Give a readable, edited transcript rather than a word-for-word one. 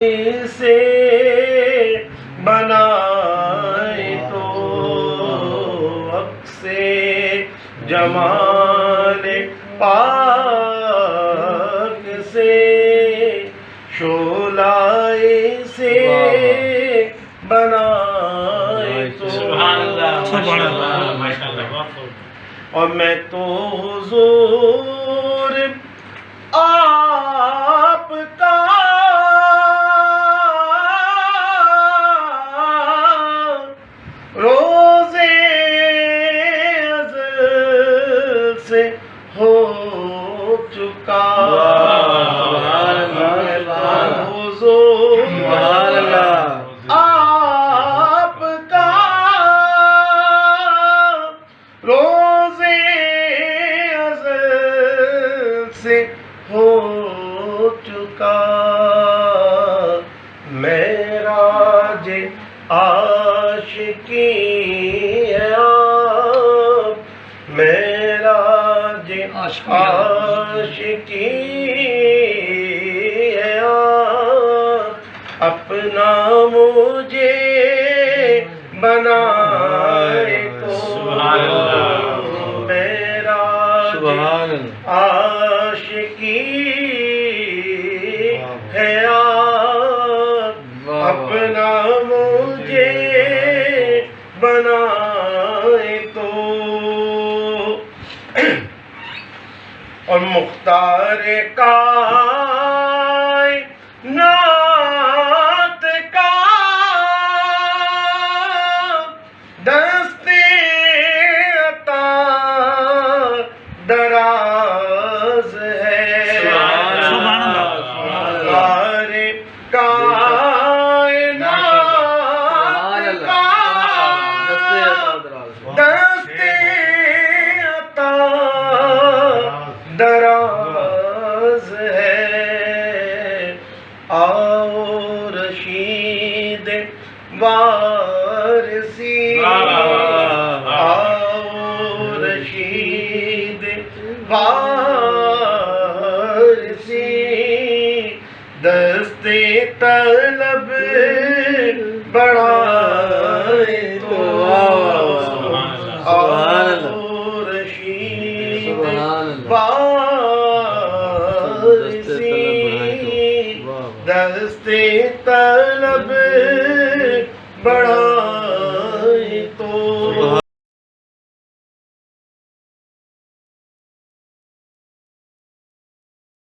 سے بنائے تو عکس جمال پاک سے، شعلہ سے بنائے تو اور میں تو حضور آپ کا روزے ازل سے ہو چکا، حضور آپ کا روزے ازل سے ہو چکا، معراج عاشقی ہے آپ، معراج عاشقی ہے آپ، اپنا مجھے بنائے تو معراج عاشقی ہے آپ، اپنا مجھے بنائے تو، اور مختار کائنات کا دست عطا دراز ہے، مختار کائنات کا دست عطا دراز ہے، آؤ رشید وارثی، آؤ رشید وارثی، دست طلب بڑھائے تو، آؤ رشید وارثی